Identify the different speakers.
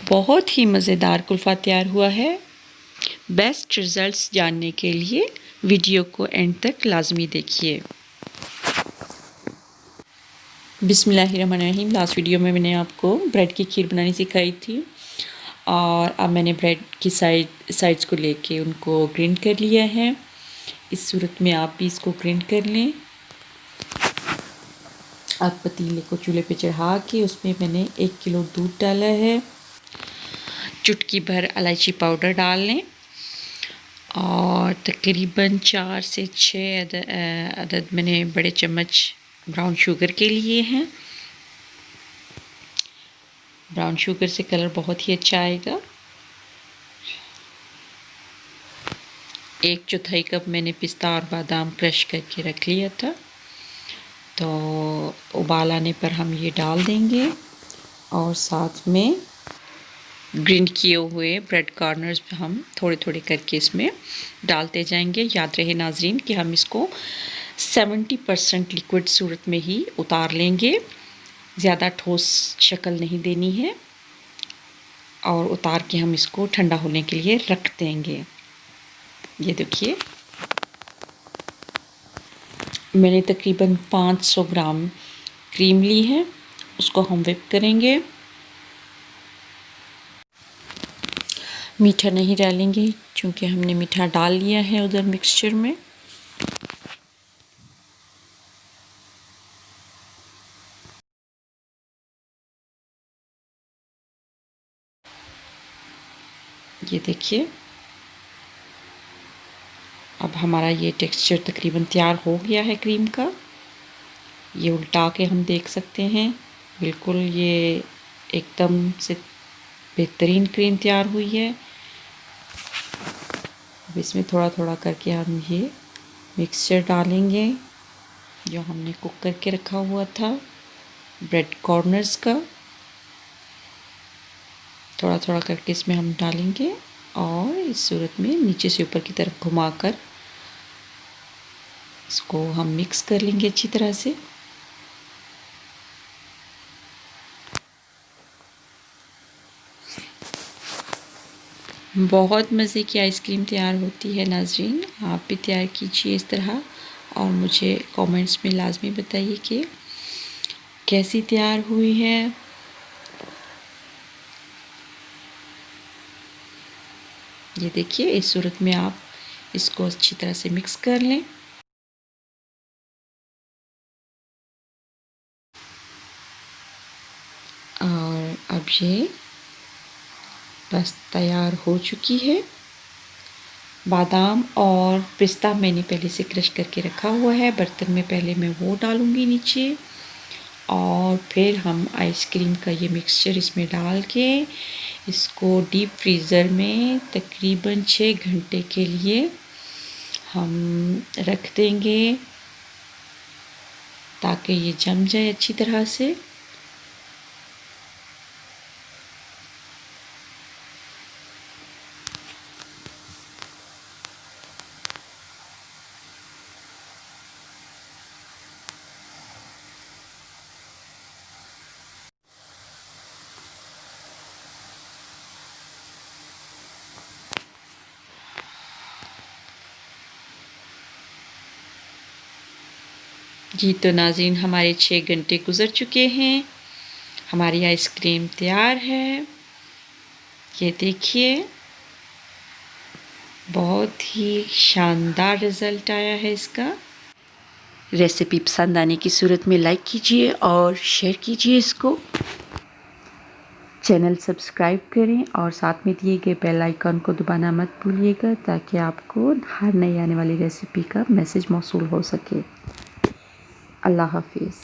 Speaker 1: बहुत ही मज़ेदार कुल्फ़ा तैयार हुआ है। बेस्ट रिज़ल्ट्स जानने के लिए वीडियो को एंड तक लाज़मी देखिए। बिस्मिल्लाहिर्रहमानिर्रहीम। लास्ट वीडियो में मैंने आपको ब्रेड की खीर बनानी सिखाई थी और अब मैंने ब्रेड की साइड्स को लेके उनको ग्राइंड कर लिया है। इस सूरत में आप भी इसको ग्राइंड कर लें। अब पतीले को चूल्हे पे चढ़ा के उसमें मैंने 1 किलो दूध डाला है। चुटकी भर इलायची पाउडर डाल लें और तकरीबन 4 से 6 अदद मैंने बड़े चम्मच ब्राउन शुगर के लिए हैं। ब्राउन शुगर से कलर बहुत ही अच्छा आएगा। 1/4 कप मैंने पिस्ता और बादाम क्रश करके रख लिया था, तो उबाल आने पर हम ये डाल देंगे और साथ में ग्राइंड किए हुए ब्रेड कॉर्नर्स हम थोड़े थोड़े करके इसमें डालते जाएंगे। याद रहे नाजरीन कि हम इसको 70% लिक्विड सूरत में ही उतार लेंगे, ज़्यादा ठोस शक्ल नहीं देनी है और उतार के हम इसको ठंडा होने के लिए रख देंगे। ये देखिए मैंने तकरीबन 500 ग्राम क्रीम ली है, उसको हम व्हिप करेंगे। मीठा नहीं डालेंगे क्योंकि हमने मीठा डाल लिया है उधर मिक्सचर में। ये देखिए अब हमारा ये टेक्सचर तकरीबन तैयार हो गया है क्रीम का। ये उल्टा के हम देख सकते हैं, बिल्कुल ये एकदम से बेहतरीन क्रीम तैयार हुई है। अब इसमें थोड़ा थोड़ा करके हम ये मिक्सचर डालेंगे जो हमने कुक करके रखा हुआ था ब्रेड कॉर्नर्स का। थोड़ा थोड़ा करके इसमें हम डालेंगे और इस सूरत में नीचे से ऊपर की तरफ घुमाकर इसको हम मिक्स कर लेंगे अच्छी तरह से। बहुत मज़े की आइसक्रीम तैयार होती है नाजरीन, आप भी तैयार कीजिए इस तरह और मुझे कमेंट्स में लाजमी बताइए कि कैसी तैयार हुई है। ये देखिए इस सूरत में आप इसको अच्छी तरह से मिक्स कर लें। और अब ये बस तैयार हो चुकी है। बादाम और पिस्ता मैंने पहले से क्रश करके रखा हुआ है बर्तन में, पहले मैं वो डालूँगी नीचे और फिर हम आइसक्रीम का ये मिक्सचर इसमें डाल के इसको डीप फ्रीज़र में तकरीबन 6 घंटे के लिए हम रख देंगे ताकि ये जम जाए अच्छी तरह से। जी तो नाज़रीन हमारे 6 घंटे गुज़र चुके हैं, हमारी आइसक्रीम तैयार है। ये देखिए बहुत ही शानदार रिज़ल्ट आया है इसका। रेसिपी पसंद आने की सूरत में लाइक कीजिए और शेयर कीजिए इसको। चैनल सब्सक्राइब करें और साथ में दिए गए बेल आइकन को दबाना मत भूलिएगा ताकि आपको हर नई आने वाली रेसिपी का मैसेज मौसूल हो सके। अल्लाह हाफिज़।